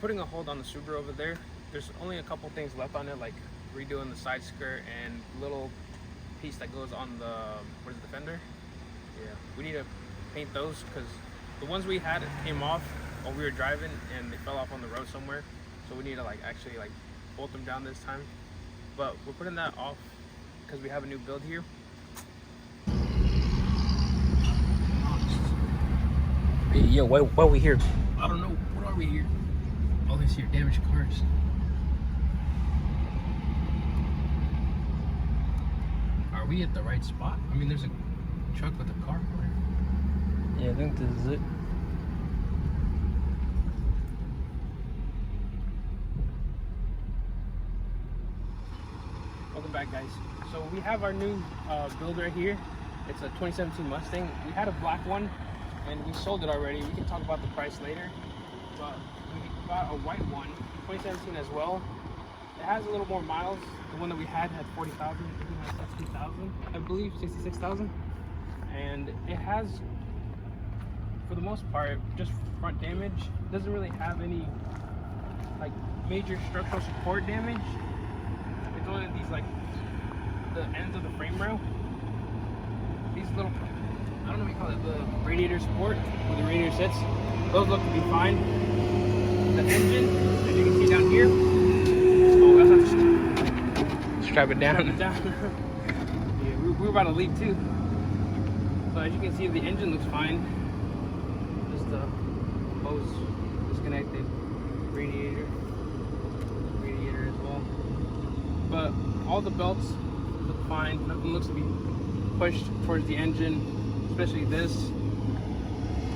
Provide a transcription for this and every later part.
putting a hold on the Subaru over there. There's only a couple things left on it, like redoing the side skirt and little piece that goes on the, what is it, the fender? Yeah, we need to paint those because the ones we had came off while we were driving and they fell off on the road somewhere. So we need to like actually like bolt them down this time. But we're putting that off because we have a new build here. Hey, yo, why are we here? I don't know. What are we here? Oh, this here, damaged cars. Are we at the right spot? I mean, there's a truck with a car on it. Yeah, I think this is it. Welcome back, guys. So we have our new build right here. It's a 2017 Mustang. We had a black one and we sold it already. We can talk about the price later. But we got a white one, 2017 as well. It has a little more miles. The one that we had 40,000. It has 60,000, I believe, 66,000. And it has, for the most part, just front damage. It doesn't really have any like major structural support damage. It's only these like the ends of the frame rail. These little, I don't know what you call it, the radiator support where the radiator sits. Those look to be fine. The engine, as you can see down here. Oh, that's not strap it down. Yeah, we were about to leave too. So as you can see, the engine looks fine. Just the hose disconnected. Radiator as well. But all the belts look fine. Nothing looks to be pushed towards the engine, especially this.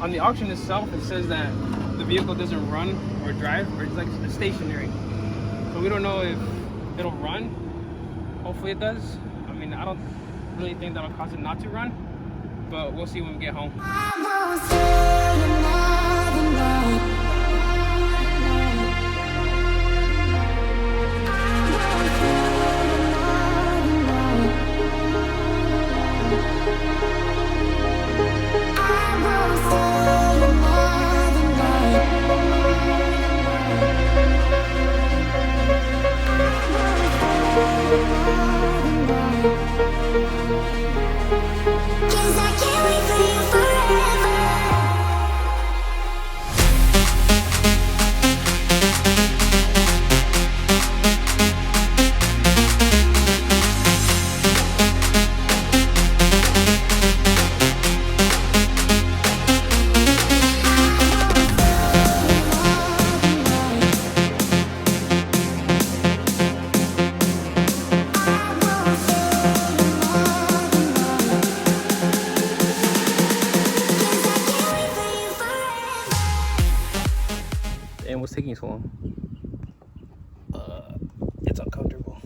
On the auction itself, it says that the vehicle doesn't run or drive, or it's like stationary. So we don't know if it'll run. Hopefully it does. I mean, I don't really think that'll cause it not to run, but we'll see when we get home. And what's taking so long? It's uncomfortable.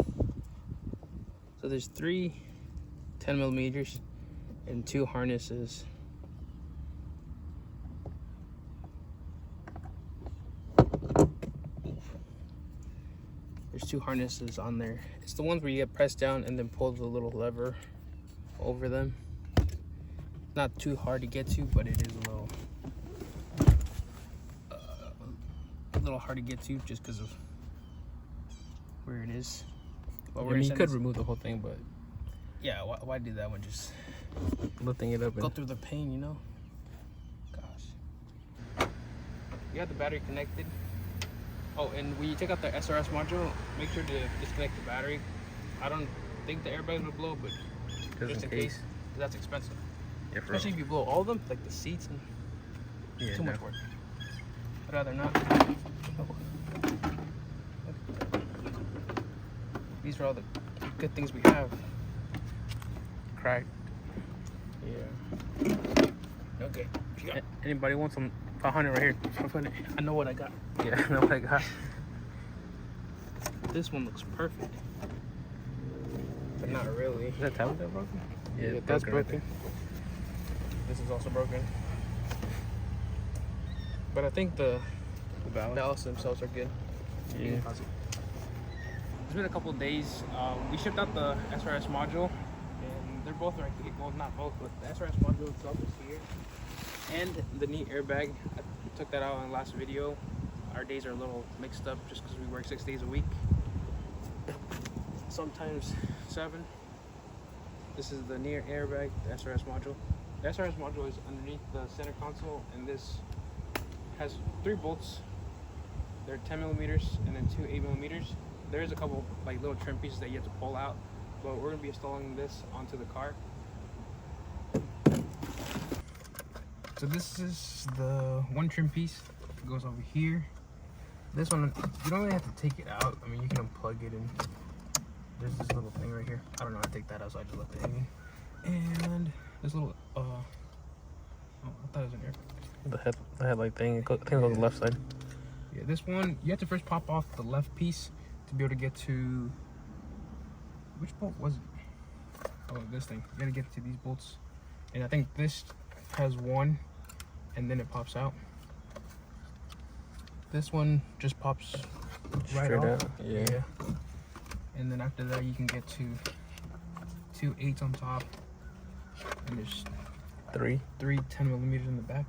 So there's 3 10mm and 2 harnesses. There's 2 harnesses on there. It's the ones where you get pressed down and then pull the little lever over them. Not too hard to get to, but it is a little hard to get to just because of where it is. But I mean, you could remove the whole thing, but yeah, why do that one? Just lifting it up and go through the pain, you know. Gosh. You have the battery connected. Oh, and when you take out the SRS module, make sure to disconnect the battery. I don't think the airbags will blow, but just in case, that's expensive. Yeah, especially if you blow all of them, like the seats, and yeah, too much work. I'd rather not. These are all the good things we have. Cracked. Yeah. Okay. Anybody want some 500 right here? 500. I know what I got. Yeah, I know what I got. This one looks perfect. But not really. Is that tablet that broken? Yeah, that's broken. Right, this is also broken. But I think the ballasts themselves are good. Yeah. It's been a couple of days. We shipped out the SRS module, and they're both right here. Well, not both, but the SRS module itself is here. And the knee airbag, I took that out in the last video. I our days are a little mixed up just because we work 6 days a week. Sometimes 7. This is the near airbag, the SRS module. The SRS module is underneath the center console, and this has 3 bolts. They're 10 millimeters and then 2 8 millimeters. There is a couple like little trim pieces that you have to pull out, but we're gonna be installing this onto the car. So this is the one trim piece. It goes over here. This one, you don't really have to take it out. I mean, you can unplug it, and there's this little thing right here. I don't know how to take that out, so I just left it hanging. And this little, oh, I thought it was an air. The headlight thing, I think it's on the left side. Yeah, this one, you have to first pop off the left piece to be able to get to, which bolt was it? Oh, this thing. You gotta get to these bolts. And I think this has one, and then it pops out. This one just pops right off. Yeah. And then after that, you can get to 2 8s on top, and there's three 10 millimeters in the back.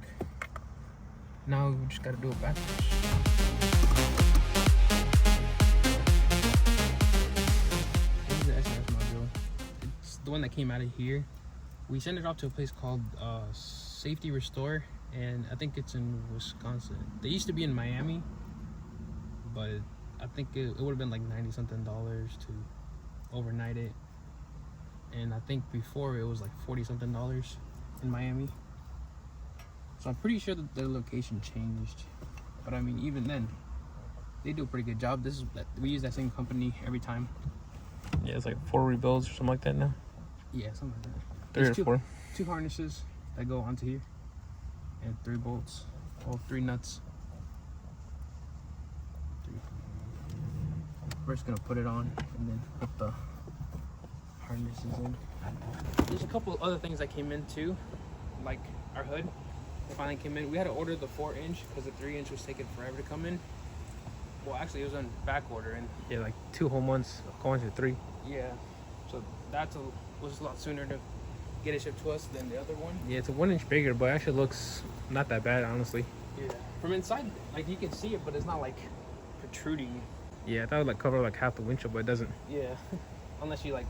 Now we just gotta do it backwards. This is the SRS module. It's the one that came out of here. We sent it off to a place called Safety Restore, and I think it's in Wisconsin. They used to be in Miami, but I think it would have been like $90-something to overnight it. And I think before it was like $40-something in Miami. So I'm pretty sure that their location changed. But I mean, even then, they do a pretty good job. We use that same company every time. Yeah, it's like 4 rebuilds or something like that now. Yeah, something like that. 3 or 4. 2 harnesses that go onto here, and 3 bolts, all 3 nuts. We're just gonna put it on and then put the harnesses in. There's a couple of other things that came in too, like our hood. It finally came in. We had to order the 4-inch because the 3-inch was taking forever to come in. Well, actually, it was on back order, and yeah, like 2 whole months going to 3. Yeah, so was a lot sooner to get it shipped to us than the other one. Yeah, it's a 1 inch bigger, but it actually looks not that bad, honestly. Yeah, from inside, like you can see it, but it's not like protruding. Yeah, I thought it would like cover like half the windshield, but it doesn't. Yeah, unless you're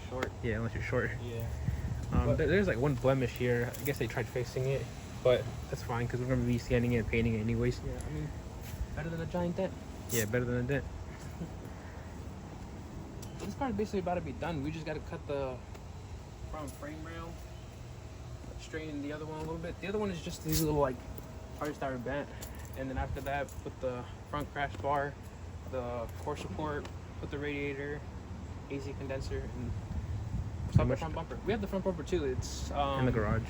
short. Yeah, unless you're short. Yeah. There's like one blemish here. I guess they tried fixing it, but that's fine because we're gonna be sanding it and painting it anyways. Yeah, I mean, better than a giant dent. Yeah, better than a dent. This car is basically about to be done. We just got to cut the front frame rail, straighten the other one a little bit. The other one is just these little like parts that are bent, and then after that, put the front crash bar, the core support, put the radiator, AC condenser, and stop the front bumper. We have the front bumper too. It's in the garage.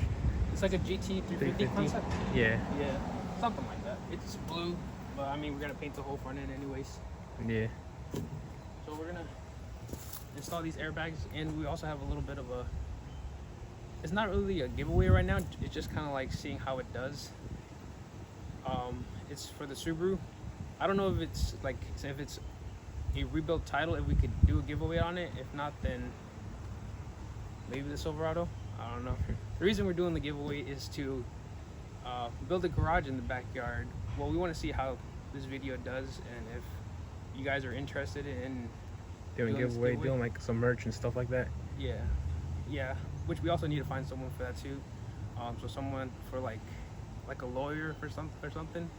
It's like a GT 350 concept. Yeah. Yeah, something like that. It's blue, but I mean we're gonna paint the whole front end anyways. Yeah. So we're gonna install these airbags, and we also have a little bit of a, it's not really a giveaway right now, it's just kind of like seeing how it does. It's for the Subaru. I don't know if it's like, if it's a rebuilt title, if we could do a giveaway on it. If not, then maybe the Silverado. I don't know. The reason we're doing the giveaway is to build a garage in the backyard. Well, we want to see how this video does, and if you guys are interested in doing giveaway, doing like some merch and stuff like that. Yeah, which we also need to find someone for that too. So someone for like a lawyer for something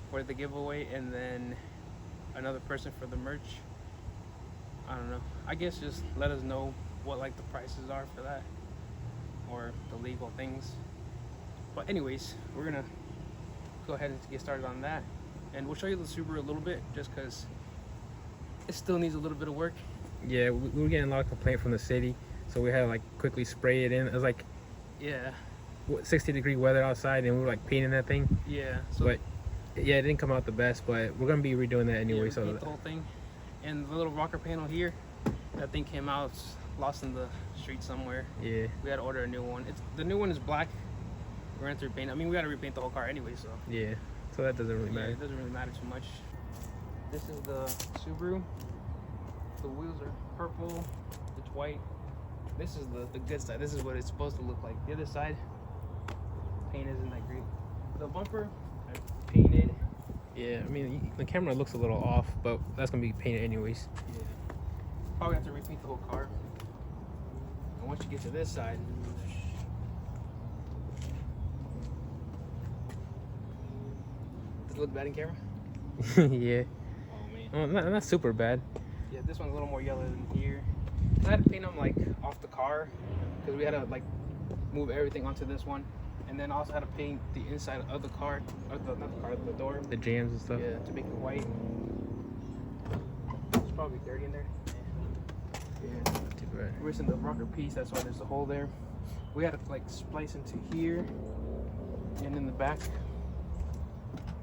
for the giveaway, and then another person for the merch. I don't know. I guess just let us know what like the prices are for that, or the legal things. But anyways, we're gonna go ahead and get started on that, and we'll show you the Subaru a little bit, just because it still needs a little bit of work. Yeah, we were getting a lot of complaint from the city, so we had to like quickly spray it in. It was like 60-degree weather outside, and we were like painting that thing. Yeah. So but yeah, it didn't come out the best, but we're gonna be redoing that anyway. So the whole thing, and the little rocker panel here, that thing came out, it's lost in the street somewhere. Yeah. We had to order a new one. The new one is black. We're going through paint. I mean, we got to repaint the whole car anyway, so. Yeah. So that doesn't really matter. It doesn't really matter too much. This is the Subaru. The wheels are purple. It's white. This is the good side. This is what it's supposed to look like. The other side, paint isn't that great. The bumper, I painted. Yeah, I mean, the camera looks a little off, but that's gonna be painted anyways. Yeah. Probably have to repaint the whole car. And once you get to this side, does it look bad in camera? Yeah. Oh man. Well, not super bad. Yeah, this one's a little more yellow than here. I had to paint them like off the car because we had to like move everything onto this one, and then also had to paint the inside of the car, or not the car, the door. The jams and stuff. Yeah, to make it white. It's probably dirty in there. Yeah. Not too bad. We're missing the rocker piece, that's why there's a hole there. We had to like splice into here and in the back.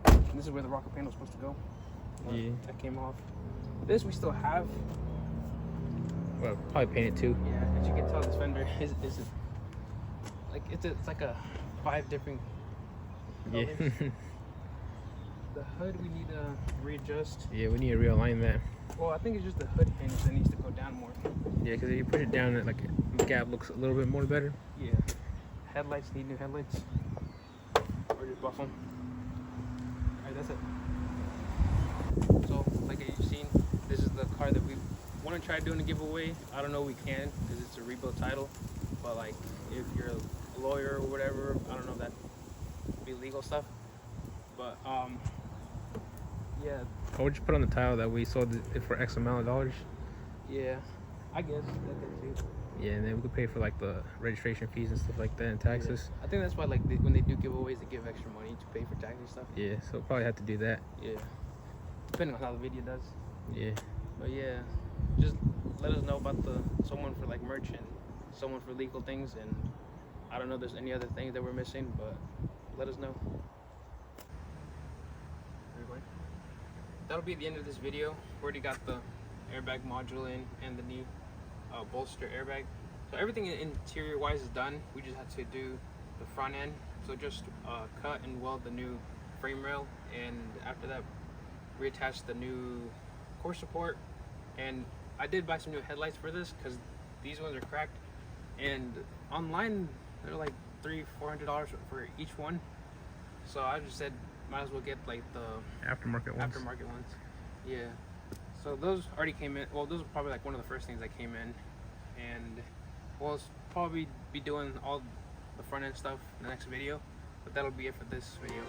And this is where the rocker panel was supposed to go. Yeah. That came off. This we still have. Well, probably paint it too. Yeah, as you can tell, this fender is like it's like a 5 different colors. Yeah. The hood we need to readjust. Yeah, we need to realign that. Well, I think it's just the hood hinge that needs to go down more. Yeah, because if you push it down, it, like the gap looks a little bit more better. Yeah. Headlights need new headlights. Or just buff them. Alright, that's it. So, like you've seen, this is the car that we want to try doing a giveaway. I don't know if we can because it's a rebuild title. But like, if you're a lawyer or whatever, I don't know if that would be legal stuff. But yeah, Or we just put on the title that we sold it for X amount of dollars. yeah, I guess that too. Yeah, and then we could pay for like the registration fees and stuff like that and taxes. I think that's why like when they do giveaways, they give extra money to pay for tax and stuff. Yeah, so we'll probably have to do that. Yeah, depending on how the video does. Yeah. But yeah, just let us know about someone for like merch and someone for legal things, and I don't know if there's any other things that we're missing, but let us know. That'll be the end of this video. We already got the airbag module in and the new bolster airbag. So everything interior wise is done. We just had to do the front end. So just cut and weld the new frame rail, and after that reattach the new core support. And I did buy some new headlights for this because these ones are cracked, and online they're like $300-400 for each one. So I just said might as well get like the Aftermarket ones. Aftermarket ones. Yeah. So those already came in. Well, those are probably like one of the first things that came in, and we'll probably be doing all the front end stuff in the next video. But that'll be it for this video.